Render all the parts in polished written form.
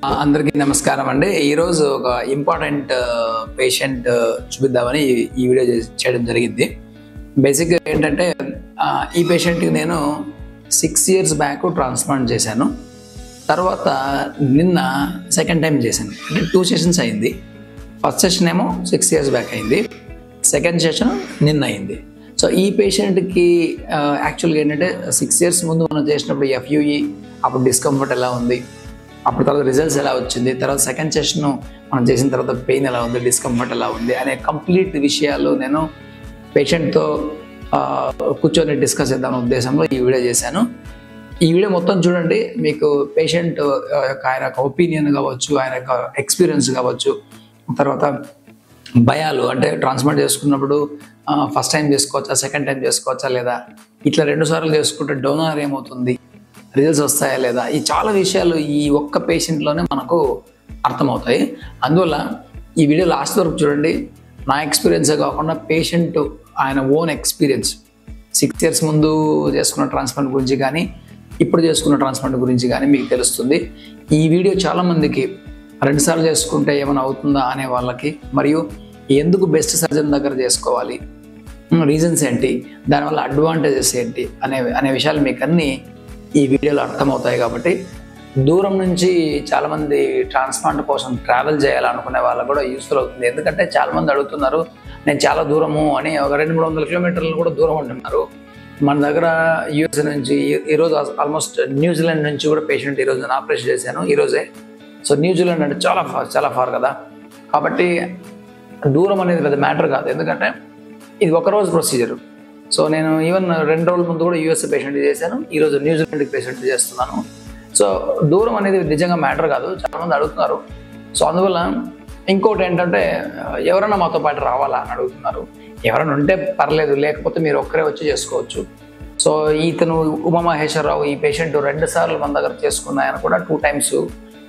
అందరికీ నమస్కారం అండి. ఈరోజు ఒక ఇంపార్టెంట్ పేషెంట్ చూపిద్దామని ఈ వీడియో చేయడం జరిగింది. బేసిక్గా ఏంటంటే ఈ పేషెంట్కి నేను 6 years బ్యాక్ ట్రాన్స్ప్లాంట్ చేశాను. తర్వాత నిన్న సెకండ్ టైం చేశాను. అంటే 2 sessions అయింది. ఫస్ట్ సెషన్ ఏమో 6 years బ్యాక్ అయింది, సెకండ్ సెషన్ నిన్న అయింది. సో ఈ పేషెంట్కి యాక్చువల్గా ఏంటంటే 6 years ముందు మనం చేసినప్పుడు FUE అప్పుడు డిస్కంఫర్ట్ ఎలా ఉంది, అప్పుడు తర్వాత రిజల్ట్స్ ఎలా వచ్చింది, తర్వాత సెకండ్ సెషన్ మనం చేసిన తర్వాత పెయిన్ ఎలా ఉంది, డిస్కంఫర్ట్ ఎలా ఉంది అనే కంప్లీట్ విషయాలు నేను పేషెంట్తో కూర్చొని డిస్కస్ చేద్దాం ఉద్దేశంలో ఈ వీడియో చేశాను. ఈ వీడియో మొత్తం చూడండి, మీకు పేషెంట్ యొక్క ఆయన యొక్క ఒపీనియన్ కావచ్చు, ఆయన యొక్క ఎక్స్పీరియన్స్ కావచ్చు, తర్వాత భయాలు అంటే ట్రాన్స్ప్లాంట్ చేసుకున్నప్పుడు ఫస్ట్ టైం చేసుకోవచ్చా, సెకండ్ టైం చేసుకోవచ్చా, లేదా ఇట్లా 2 సార్లు చేసుకుంటే డోనర్ ఏమవుతుంది, రిజల్ట్స్ వస్తాయా లేదా, ఈ చాలా విషయాలు ఈ ఒక్క పేషెంట్లోనే మనకు అర్థమవుతాయి. అందువల్ల ఈ వీడియో లాస్ట్ వరకు చూడండి. నా ఎక్స్పీరియన్సే కాకుండా పేషెంట్ ఆయన ఓన్ ఎక్స్పీరియన్స్ 6 years ముందు చేసుకున్న ట్రాన్స్ప్లాంట్ గురించి కానీ ఇప్పుడు చేసుకున్న ట్రాన్స్ప్లాంట్ గురించి కానీ మీకు తెలుస్తుంది. ఈ వీడియో చాలామందికి 2 సార్లు చేసుకుంటే ఏమైనా అవుతుందా అనే వాళ్ళకి, మరియు ఎందుకు బెస్ట్ సర్జన్ దగ్గర చేసుకోవాలి, రీజన్స్ ఏంటి, దానివల్ల అడ్వాంటేజెస్ ఏంటి అనే విషయాలు మీకు అన్నీ ఈ వీడియోలో అర్థమవుతాయి. కాబట్టి దూరం నుంచి చాలామంది ట్రాన్స్ప్లాంట్ కోసం ట్రావెల్ చేయాలనుకునే వాళ్ళకు కూడా యూస్ఫుల్ అవుతుంది. ఎందుకంటే చాలామంది అడుగుతున్నారు, నేను చాలా దూరము అని, ఒక 200-300 kilometers కూడా దూరం ఉంటున్నారు. మన దగ్గర యూఎస్ నుంచి ఈరోజు ఆల్మోస్ట్ న్యూజిలాండ్ నుంచి కూడా పేషెంట్ ఈరోజు నేను ఆపరేషన్ చేశాను ఈరోజే. సో న్యూజిలాండ్ అంటే చాలా ఫార్ కదా. కాబట్టి దూరం అనేది పెద్ద మ్యాటర్ కాదు, ఎందుకంటే ఇది ఒకరోజు ప్రొసీజర్. సో నేను ఈవెన్ 2 రోజుల ముందు కూడా యూఎస్ పేషెంట్ చేశాను, ఈరోజు న్యూజిలాండ్కి పేషెంట్ చేస్తున్నాను. సో దూరం అనేది నిజంగా మ్యాటర్ కాదు, చాలామంది అడుగుతున్నారు. సో అందువల్ల ఇంకోటి ఏంటంటే ఎవరైనా మాతో పాటు రావాలా అని అడుగుతున్నారు. ఎవరైనా ఉంటే పర్లేదు, లేకపోతే మీరు ఒక్కరే వచ్చి చేసుకోవచ్చు. సో ఇతను ఉమామహేశ్వరరావు ఈ పేషెంట్ 2 సార్లు మన దగ్గర చేసుకున్నాయని కూడా 2 times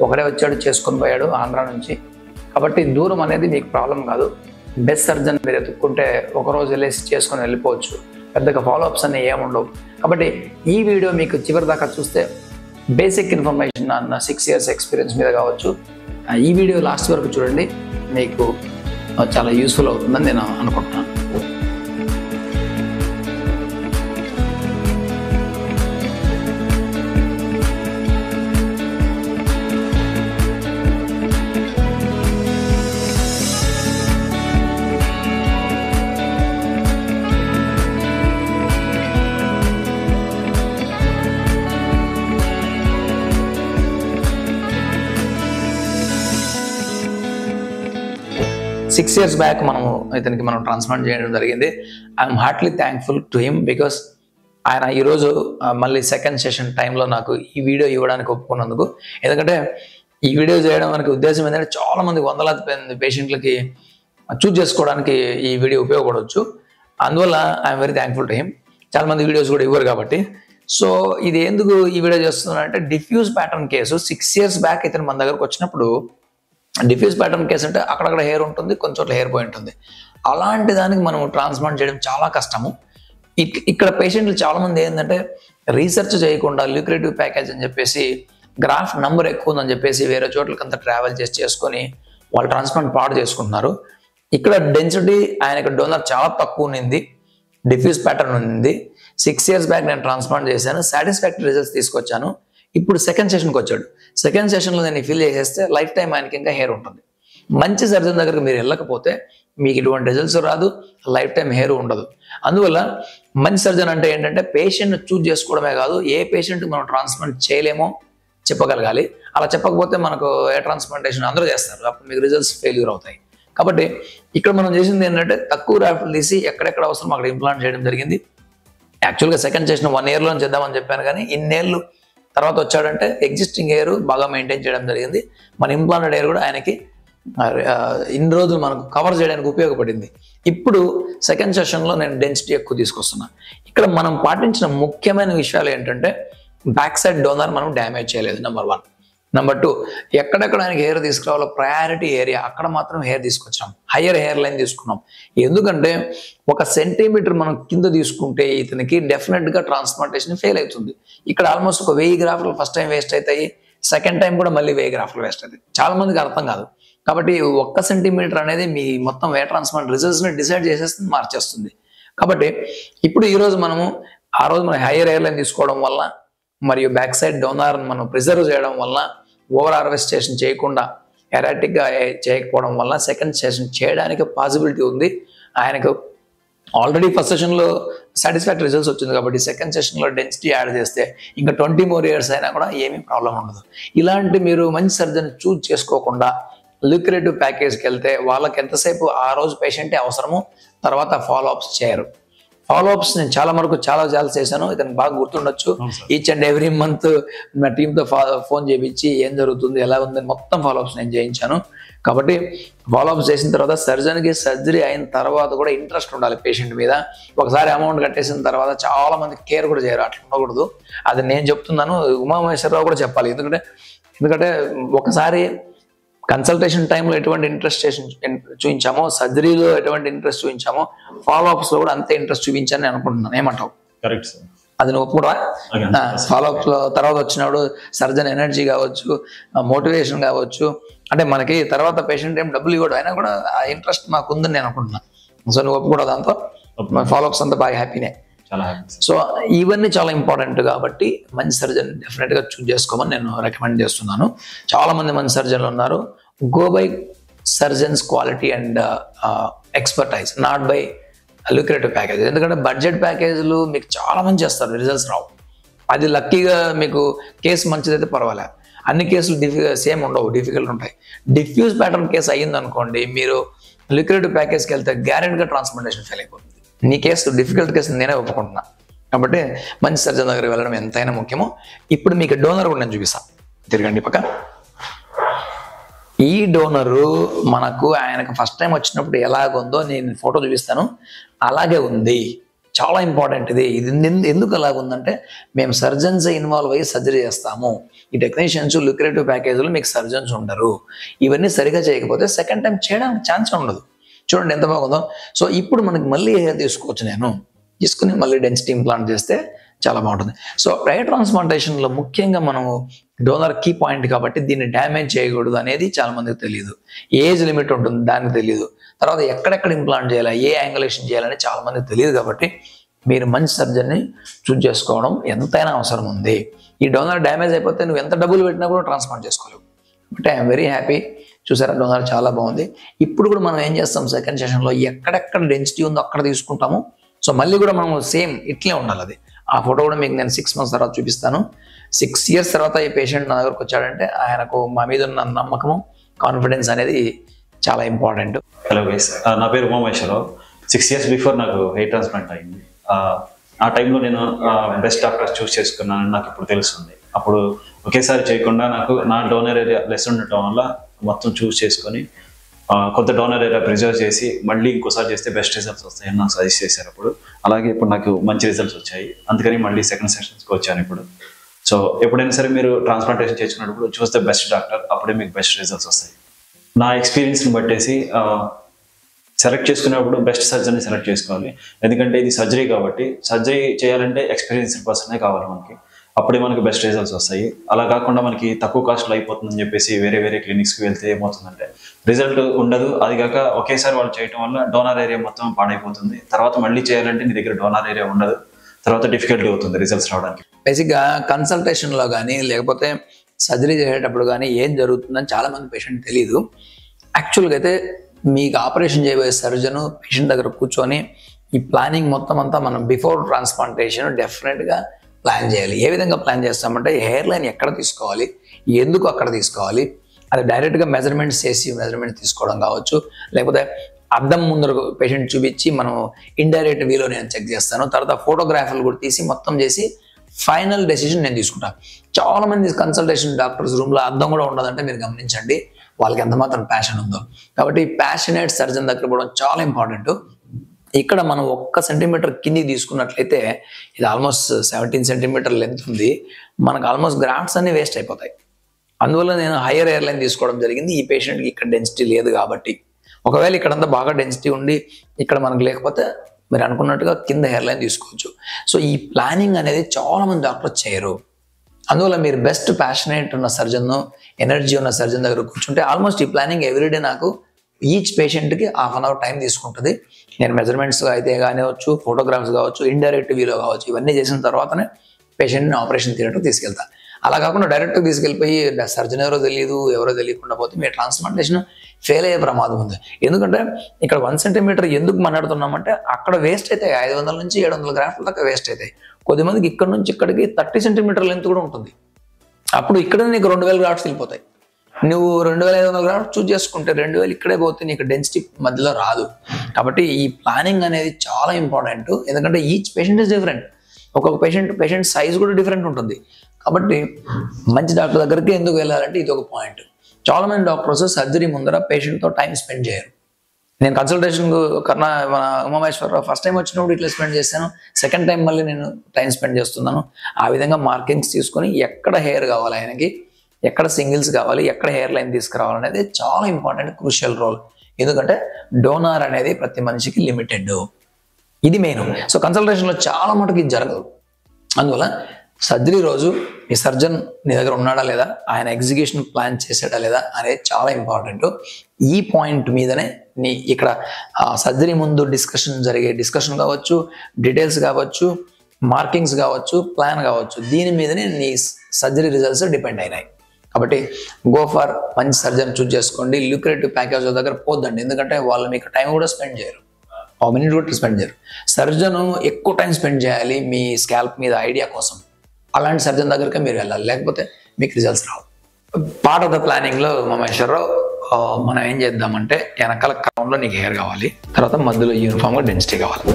ఒకడే వచ్చాడు, చేసుకొని పోయాడు ఆంధ్ర నుంచి. కాబట్టి దూరం అనేది మీకు ప్రాబ్లం కాదు. బెస్ట్ సర్జన్ మీరు ఎత్తుక్కుంటే ఒకరోజు వెళ్ళేసి చేసుకొని వెళ్ళిపోవచ్చు, పెద్దగా ఫాలోఅప్స్ అన్నీ ఏముండవు. కాబట్టి ఈ వీడియో మీకు చివరి దాకా చూస్తే బేసిక్ ఇన్ఫర్మేషన్ అన్న 6 years ఎక్స్పీరియన్స్ మీద కావచ్చు. ఈ వీడియో లాస్ట్ వరకు చూడండి, మీకు చాలా యూస్ఫుల్ అవుతుందని నేను అనుకుంటున్నాను. సిక్స్ ఇయర్స్ బ్యాక్ ఇతనికి మనం ట్రాన్స్ప్లాంట్ చేయడం జరిగింది. I'm heartly thankful to him, because ఆయన ఈరోజు మళ్ళీ సెకండ్ సెషన్ టైంలో నాకు ఈ వీడియో ఇవ్వడానికి ఒప్పుకున్నందుకు. ఎందుకంటే ఈ వీడియో చేయడం మనకి ఉద్దేశం ఏంటంటే చాలామంది వందలాది పేషెంట్లకి చూజ్ చేసుకోవడానికి ఈ వీడియో ఉపయోగపడవచ్చు. అందువల్ల I'm very thankful to him. చాలామంది వీడియోస్ కూడా ఇవ్వరు కాబట్టి. సో ఇది ఎందుకు ఈ వీడియో చేస్తున్నానంటే, diffuse pattern case 6 years back ఇతను మన దగ్గరకు వచ్చినప్పుడు, డిఫ్యూజ్ ప్యాటర్న్ కేసు అంటే అక్కడక్కడ హెయిర్ ఉంటుంది, కొంచెం చోట్ల హెయిర్ పోయి ఉంటుంది. అలాంటి దానికి మనం ట్రాన్స్ప్లాంట్ చేయడం చాలా కష్టము. ఇక్కడ పేషెంట్లు చాలామంది ఏంటంటే రీసెర్చ్ చేయకుండా ల్యూక్రేటివ్ ప్యాకేజ్ అని చెప్పేసి, గ్రాఫ్ నెంబర్ ఎక్కువ ఉందని చెప్పేసి వేరే చోట్లకంతా ట్రావెల్ చేసుకొని వాళ్ళు ట్రాన్స్ప్లాంట్ పాడు చేసుకుంటున్నారు. ఇక్కడ డెన్సిటీ ఆయనకి డోనర్ చాలా తక్కువ ఉంది, డిఫ్యూజ్ ప్యాటర్న్ ఉంది. 6 years బ్యాక్ నేను ట్రాన్స్ప్లాంట్ చేశాను, సాటిస్ఫాక్టరీ రిజల్ట్స్ తీసుకొచ్చాను. ఇప్పుడు సెకండ్ సెషన్కి వచ్చాడు. సెకండ్ సెషన్లో నేను ఫిల్ చేసేస్తే లైఫ్ టైం ఆయనకి ఇంకా హెయిర్ ఉంటుంది. మంచి సర్జన్ దగ్గరికి మీరు వెళ్ళకపోతే మీకు ఇటువంటి రిజల్ట్స్ రాదు, లైఫ్ టైం హెయిర్ ఉండదు. అందువల్ల మంచి సర్జన్ అంటే ఏంటంటే పేషెంట్ చూజ్ చేసుకోవడమే కాదు, ఏ పేషెంట్కి మనం ట్రాన్స్ప్లాంట్ చేయలేమో చెప్పగలగాలి. అలా చెప్పకపోతే మనకు ఏ ట్రాన్స్ప్లాంటేషన్ అందరూ చేస్తారు, అప్పుడు మీకు రిజల్ట్స్ ఫెయిల్యూర్ అవుతాయి. కాబట్టి ఇక్కడ మనం చేసింది ఏంటంటే తక్కువ గ్రాఫ్ట్లు తీసి ఎక్కడెక్కడ అవసరం అక్కడ ఇంప్లాంట్ చేయడం జరిగింది. యాక్చువల్గా సెకండ్ సెషన్ 1 yearలో చేద్దామని చెప్పాను, కానీ ఇన్నేళ్ళు తర్వాత వచ్చాడంటే ఎగ్జిస్టింగ్ హెయిర్ బాగా మెయింటైన్ చేయడం జరిగింది. మన ఇంప్లాంటెడ్ హెయిర్ కూడా ఆయనకి ఇన్ని రోజులు మనకు కవర్ చేయడానికి ఉపయోగపడింది. ఇప్పుడు సెకండ్ సెషన్లో నేను డెన్సిటీ ఎక్కువ తీసుకొస్తున్నా. ఇక్కడ మనం పాటించిన ముఖ్యమైన విషయాలు ఏంటంటే, బ్యాక్ సైడ్ డోనర్ మనం డ్యామేజ్ చేయలేదు, నెంబర్ 1. నెంబర్ 2, ఎక్కడెక్కడ ఆయనకి హెయిర్ తీసుకురావాలో ప్రయారిటీ ఏరియా అక్కడ మాత్రం హెయిర్ తీసుకొచ్చాం, హయ్యర్ హెయిర్ లైన్ తీసుకున్నాం. ఎందుకంటే 1 centimeter మనం కింద తీసుకుంటే ఇతనికి డెఫినెట్గా ట్రాన్స్ప్లాంటేషన్ ఫెయిల్ అవుతుంది. ఇక్కడ ఆల్మోస్ట్ 1000 గ్రాఫ్లు ఫస్ట్ టైం వేస్ట్ అవుతాయి, సెకండ్ టైం కూడా మళ్ళీ 1000 గ్రాఫ్లు వేస్ట్ అవుతుంది. చాలా మందికి అర్థం కాదు. కాబట్టి 1 సెంటీమీటర్ అనేది మీ మొత్తం వేవ్ ట్రాన్స్ప్లాంట్ రిజల్ట్స్ని డిసైడ్ చేసేస్తుంది, మార్చేస్తుంది. కాబట్టి ఇప్పుడు ఈరోజు మనము ఆ రోజు మనం హైయర్ ఎయిర్లైన్ తీసుకోవడం వల్ల మరియు బ్యాక్ సైడ్ డోనార్ మనం ప్రిజర్వ్ చేయడం వల్ల ఓవర్ హార్వెస్టేషన్ చేయకుండా ఎరాటిక్గా చేయకపోవడం వల్ల సెకండ్ సెషన్ చేయడానికి పాసిబిలిటీ ఉంది. ఆయనకు ఆల్రెడీ ఫస్ట్ సెషన్లో సాటిస్ఫాక్టరీ రిజల్ట్స్ వచ్చింది కాబట్టి సెకండ్ సెషన్లో డెన్సిటీ యాడ్ చేస్తే ఇంకా 20 more years అయినా కూడా ఏమీ ప్రాబ్లం ఉండదు. ఇలాంటి మీరు మంచి సర్జన్ చూజ్ చేసుకోకుండా లుక్రేటివ్ ప్యాకేజ్కి వెళ్తే వాళ్ళకి ఎంతసేపు ఆ రోజు పేషెంటే అవసరము, తర్వాత ఫాలోఅప్స్ చేయరు. ఫాలోఅప్స్ నేను చాలా చేశాను, ఇతను బాగా గుర్తుండొచ్చు. ఈచ్ అండ్ ఎవ్రీ మంత్ నా టీంతో ఫోన్ చేయించి ఏం జరుగుతుంది, ఎలా ఉంది మొత్తం ఫాలోఅప్స్ నేను చేయించాను. కాబట్టి ఫాలోఅప్స్ చేసిన తర్వాత సర్జన్కి సర్జరీ అయిన తర్వాత కూడా ఇంట్రెస్ట్ ఉండాలి పేషెంట్ మీద. ఒకసారి అమౌంట్ కట్టేసిన తర్వాత చాలా మంది కేర్ కూడా చేయరు, అట్లా ఉండకూడదు. అది నేను చెప్తున్నాను, ఉమామహేశ్వరరావు కూడా చెప్పాలి. ఎందుకంటే ఒకసారి కన్సల్టేషన్ టైంలో ఎటువంటి ఇంట్రెస్ట్ చూపించామో, సర్జరీలో ఎటువంటి ఇంట్రెస్ట్ చూపించామో, ఫాలోఅప్స్లో కూడా అంతే ఇంట్రెస్ట్ చూపించాలని అనుకుంటున్నాను. ఏమంటావు? Correct sir. అది నువ్వు కూడా ఫాలోఅప్స్ తర్వాత వచ్చినప్పుడు సర్జన్ ఎనర్జీ కావచ్చు, మోటివేషన్ కావచ్చు, అంటే మనకి తర్వాత పేషెంట్ ఏం డబ్బులు ఇవ్వడం అయినా కూడా ఆ ఇంట్రెస్ట్ మాకు ఉందని నేను అనుకుంటున్నాను. సో నువ్వు ఒప్పుకోవడం దాంతో ఫాలోఅప్స్ అంతా బాగా హ్యాపీనే. సో ఇవన్నీ చాలా ఇంపార్టెంట్ కాబట్టి మంచి సర్జన్ డెఫినెట్గా చూజ్ చేసుకోమని నేను రికమెండ్ చేస్తున్నాను. చాలా మంది మంచి సర్జన్లు ఉన్నారు. Go by surgeons quality and expertise, not by lucrative package. ఎందుకంటే బడ్జెట్ ప్యాకేజీలు మీకు చాలా మంది చేస్తారు, రిజల్ట్స్ రావు. అది లక్కీగా మీకు కేసు మంచిదైతే పర్వాలేదు. అన్ని కేసులు సేమ్ ఉండవు, డిఫికల్ట్ ఉంటాయి. డిఫ్యూజ్ ప్యాటర్న్ కేసు అయ్యింది అనుకోండి, మీరు లుక్రేటివ్ ప్యాకేజ్కి వెళ్తే గ్యారెంటీగా ట్రాన్స్ప్లాంటేషన్ ఫెయిల్ అయిపోతుంది. నీ కేసు డిఫికల్ట్ కేసు నేనే ఒప్పుకుంటున్నా. కాబట్టి మంచి సర్జన్ దగ్గర వెళ్ళడం ఎంతైనా ముఖ్యమో. ఇప్పుడు మీకు డోనర్ కూడా నేను చూపిస్తాను, తిరగండి పక్క. ఈ డోనరు మనకు ఆయనకు ఫస్ట్ టైం వచ్చినప్పుడు ఎలాగుందో నేను ఫోటో చూపిస్తాను, అలాగే ఉంది. చాలా ఇంపార్టెంట్ ఇది ఎందుకు అలాగుందంటే మేము సర్జన్స్ ఇన్వాల్వ్ అయ్యి సర్జరీ చేస్తాము. ఈ టెక్నీషియన్స్ లుక్రేటివ్ ప్యాకేజీలో మీకు సర్జన్స్ ఉండరు. ఇవన్నీ సరిగా చేయకపోతే సెకండ్ టైం చేయడానికి ఛాన్స్ ఉండదు. చూడండి ఎంత బాగుందో. సో ఇప్పుడు మనకి మళ్ళీ హెయిర్ తీసుకోవచ్చు, నేను తీసుకుని మళ్ళీ డెన్సిటీ ఇంప్లాంట్ చేస్తే చాలా బాగుంటుంది. సో హెయిర్ ట్రాన్స్ప్లాంటేషన్లో ముఖ్యంగా మనము డోనర్ కీ పాయింట్ కాబట్టి దీన్ని డ్యామేజ్ చేయకూడదు అనేది చాలా మందికి తెలియదు. ఏజ్ లిమిట్ ఉంటుంది దానికి తెలియదు. తర్వాత ఎక్కడెక్కడ ఇంప్లాంట్ చేయాలి, ఏ యాంగులేషన్ చేయాలని చాలా మందికి తెలియదు. కాబట్టి మీరు మంచి సర్జన్ని చూజ్ చేసుకోవడం ఎంతైనా అవసరం ఉంది. ఈ డోనర్ డ్యామేజ్ అయిపోతే నువ్వు ఎంత డబ్బులు పెట్టినా కూడా ట్రాన్స్ప్లాంట్ చేసుకోలేవు. But I'm very happy. చూసారా, డోనర్ చాలా బాగుంది. ఇప్పుడు కూడా మనం ఏం చేస్తాం, సెకండ్ సెషన్లో ఎక్కడెక్కడ డెన్సిటీ ఉందో అక్కడ తీసుకుంటాము. సో మళ్ళీ కూడా మనం సేమ్ ఇట్లే ఉండాలి. అది ఆ ఫోటో కూడా మీకు నేను 6 months తర్వాత చూపిస్తాను. 6 years తర్వాత ఈ పేషెంట్ నా దగ్గరకు వచ్చాడంటే ఆయనకు మా మీద ఉన్న నమ్మకము, కాన్ఫిడెన్స్ అనేది చాలా ఇంపార్టెంట్. హలో గైస్, నా పేరు ఉమామహేశ్వరరావు. 6 years బిఫోర్ నాకు హెయిర్ ట్రాన్స్ప్లాంట్ అయింది. ఆ టైంలో నేను బెస్ట్ డాక్టర్ చూస్ చేసుకున్నానని నాకు ఇప్పుడు తెలుస్తుంది. అప్పుడు ఒకేసారి చేయకుండా నాకు నా డోనర్ ఏరియా లెస్ ఉండటం వల్ల మొత్తం చూస్ చేసుకొని కొంత డోనర్ ఏరియా ప్రిజర్వ్ చేసి మళ్ళీ ఇంకోసారి చేస్తే బెస్ట్ రిజల్ట్స్ వస్తాయని నాకు సజెస్ట్ చేశారు అప్పుడు. అలాగే ఇప్పుడు నాకు మంచి రిజల్ట్స్ వచ్చాయి. అందుకని మళ్ళీ సెకండ్ సెషన్స్కి వచ్చాను ఇప్పుడు. సో ఎప్పుడైనా సరే మీరు ట్రాన్స్ప్లాంటేషన్ చేసుకున్నప్పుడు చూస్తే బెస్ట్ డాక్టర్, అప్పుడే మీకు బెస్ట్ రిజల్ట్స్ వస్తాయి. నా ఎక్స్పీరియన్స్ని బట్టేసి సెలెక్ట్ చేసుకునేప్పుడు బెస్ట్ సర్జన్ని సెలెక్ట్ చేసుకోవాలి. ఎందుకంటే ఇది సర్జరీ కాబట్టి సర్జరీ చేయాలంటే ఎక్స్పీరియన్స్డ్ పర్సనే కావాలి మనకి. అప్పుడే మనకి బెస్ట్ రిజల్ట్స్ వస్తాయి. అలా కాకుండా మనకి తక్కువ కాస్ట్లో అయిపోతుందని చెప్పేసి వేరే క్లినిక్స్కి వెళ్తే ఏమవుతుందంటే రిజల్ట్ ఉండదు. అది కాక ఒకేసారి వాళ్ళు చేయటం వల్ల డోనర్ ఏరియా మొత్తం పాడైపోతుంది. తర్వాత మళ్ళీ చేయాలంటే నీ దగ్గర డోనర్ ఏరియా ఉండదు. తర్వాత డిఫికల్టీ అవుతుంది రిజల్ట్స్ రావడానికి. బేసిక్గా కన్సల్టేషన్లో కానీ లేకపోతే సర్జరీ చేసేటప్పుడు కానీ ఏం జరుగుతుందని చాలామంది పేషెంట్ తెలియదు. యాక్చువల్గా అయితే మీకు ఆపరేషన్ చేయబోయే సర్జను పేషెంట్ దగ్గర కూర్చొని ఈ ప్లానింగ్ మొత్తం అంతా మనం బిఫోర్ ట్రాన్స్ప్లాంటేషన్ డెఫినెట్గా ప్లాన్ చేయాలి. ఏ విధంగా ప్లాన్ చేస్తామంటే హెయిర్ లైన్ ఎక్కడ తీసుకోవాలి, ఎందుకు అక్కడ తీసుకోవాలి, అది డైరెక్ట్గా మెజర్మెంట్స్ చేసి మెజర్మెంట్స్ తీసుకోవడం కావచ్చు, లేకపోతే అద్దం ముందర పేషెంట్ చూపించి మనం ఇండైరెక్ట్ వీలో నేను చెక్ చేస్తాను. తర్వాత ఫోటోగ్రాఫర్లు కూడా తీసి మొత్తం చేసి ఫైనల్ డెసిషన్ నేను తీసుకుంటాను. చాలామంది కన్సల్టేషన్ డాక్టర్స్ రూమ్లో అద్దం కూడా ఉండదంటే మీరు గమనించండి వాళ్ళకి ఎంత మాత్రం ప్యాషన్ ఉందో. కాబట్టి ప్యాషనేట్ సర్జన్ దగ్గర పోవడం చాలా ఇంపార్టెంట్. ఇక్కడ మనం 1 centimeter కిందికి తీసుకున్నట్లయితే ఇది ఆల్మోస్ట్ 17 centimeter లెంత్ ఉంది. మనకు ఆల్మోస్ట్ గ్రాఫ్ట్స్ అన్ని వేస్ట్ అయిపోతాయి. అందువల్ల నేను హైయర్ ఎయిర్ లైన్ తీసుకోవడం జరిగింది. ఈ పేషెంట్కి ఇక్కడ డెన్సిటీ లేదు కాబట్టి. ఒకవేళ ఇక్కడంతా బాగా డెన్సిటీ ఉండి ఇక్కడ మనకు లేకపోతే మీరు అనుకున్నట్టుగా కింద హెయిర్ లైన్ తీసుకోవచ్చు. సో ఈ ప్లానింగ్ అనేది చాలా మంది డాక్టర్స్ చేయరు. అందువల్ల మీరు బెస్ట్ ప్యాషనేట్ ఉన్న సర్జన్, ఎనర్జీ ఉన్న సర్జన్ దగ్గర కూర్చుంటే ఆల్మోస్ట్ ఈ ప్లానింగ్ ఎవ్రీడే నాకు ఈచ్ పేషెంట్కి ½ అన్ అవర్ టైం తీసుకుంటుంది. నేను మెజర్మెంట్స్ అయితే కానివచ్చు, ఫోటోగ్రాఫ్స్ కావచ్చు, ఇండైరెక్ట్ వ్యూలో కావచ్చు, ఇవన్నీ చేసిన తర్వాతనే పేషెంట్ని ఆపరేషన్ థియేటర్కి తీసుకెళ్తా. అలా కాకుండా డైరెక్ట్గా తీసుకెళ్ళిపోయి సర్జన్ ఎవరో తెలియకుండా పోతే మీ ట్రాన్స్ప్లాంటేషన్ ఫెయిల్ అయ్యే ప్రమాదం ఉంది. ఎందుకంటే ఇక్కడ 1 సెంటీమీటర్ ఎందుకు మాట్లాడుతున్నామంటే అక్కడ వేస్ట్ అవుతాయి, 500 నుంచి 700 గ్రాఫ్ల దాకా వేస్ట్ అవుతాయి. కొద్దిమందికి ఇక్కడ నుంచి ఇక్కడికి 30 సెంటీమీటర్ లెంత్ కూడా ఉంటుంది. అప్పుడు ఇక్కడ నీకు 2000 గ్రాఫ్ట్స్ వెళ్ళిపోతాయి. నువ్వు 2500 గ్రాఫ్ట్స్ చూస్ చేసుకుంటే 2000 ఇక్కడే పోతే నీకు డెన్సిటీ మధ్యలో రాదు. కాబట్టి ఈ ప్లానింగ్ అనేది చాలా ఇంపార్టెంట్. ఎందుకంటే ఈచ్ పేషెంట్ ఇస్ డిఫరెంట్. ఒక్కొక్క పేషెంట్ సైజ్ కూడా డిఫరెంట్ ఉంటుంది. కాబట్టి మంచి డాక్టర్ దగ్గరికి ఎందుకు వెళ్ళాలంటే ఇది ఒక పాయింట్. చాలా మంది డాక్టర్స్ సర్జరీ ముందర పేషెంట్తో టైం స్పెండ్ చేయరు. నేను కన్సల్టేషన్ కన్నా మన ఉమామహేశ్వరరావు ఫస్ట్ టైం వచ్చినప్పుడు ఇట్లా స్పెండ్ చేశాను, సెకండ్ టైం మళ్ళీ నేను టైం స్పెండ్ చేస్తున్నాను. ఆ విధంగా మార్కింగ్స్ తీసుకొని ఎక్కడ హెయిర్ కావాలి ఆయనకి, ఎక్కడ సింగిల్స్ కావాలి, ఎక్కడ హెయిర్ లైన్ తీసుకురావాలనేది చాలా ఇంపార్టెంట్, క్రూషియల్ రోల్. ఎందుకంటే డోనార్ అనేది ప్రతి మనిషికి లిమిటెడ్, ఇది మెయిన్. సో కన్సల్టేషన్లో చాలా మటుకు ఇది జరగదు. అందువల్ల సర్జరీ రోజు మీ సర్జన్ నీ దగ్గర ఉన్నాడా లేదా, ఆయన ఎగ్జిక్యూషన్ ప్లాన్ చేసాడా లేదా అనేది చాలా ఇంపార్టెంట్. ఈ పాయింట్ మీదనే నీ ఇక్కడ సర్జరీ ముందు డిస్కషన్ కావచ్చు, డీటెయిల్స్ కావచ్చు, మార్కింగ్స్ కావచ్చు, ప్లాన్ కావచ్చు, దీని మీదనే నీ సర్జరీ రిజల్ట్స్ డిపెండ్ అయినాయి. కాబట్టి గో ఫర్ మంచి సర్జన్ చూస్ చేసుకోండి. ల్యూక్రేటివ్ ప్యాకేజ్ దగ్గర పోద్దండి. ఎందుకంటే వాళ్ళు మీకు టైం కూడా స్పెండ్ చేయరు, మినిట్ కూడా స్పెండ్ చేయరు. సర్జన్ ఎక్కువ టైం స్పెండ్ చేయాలి మీ స్కాల్ప్ మీద ఐడియా కోసం. అలాంటి సర్జన్ దగ్గరికి మీరు వెళ్ళాలి, లేకపోతే మీకు results Rao. Part of the ప్లానింగ్లో మహేశ్వరరావు మనం ఏం చేద్దామంటే వెనకాల క్రౌన్లో నీకు హెయిర్ కావాలి, తర్వాత మధ్యలో యూనిఫామ్గా డెన్సిటీ కావాలి.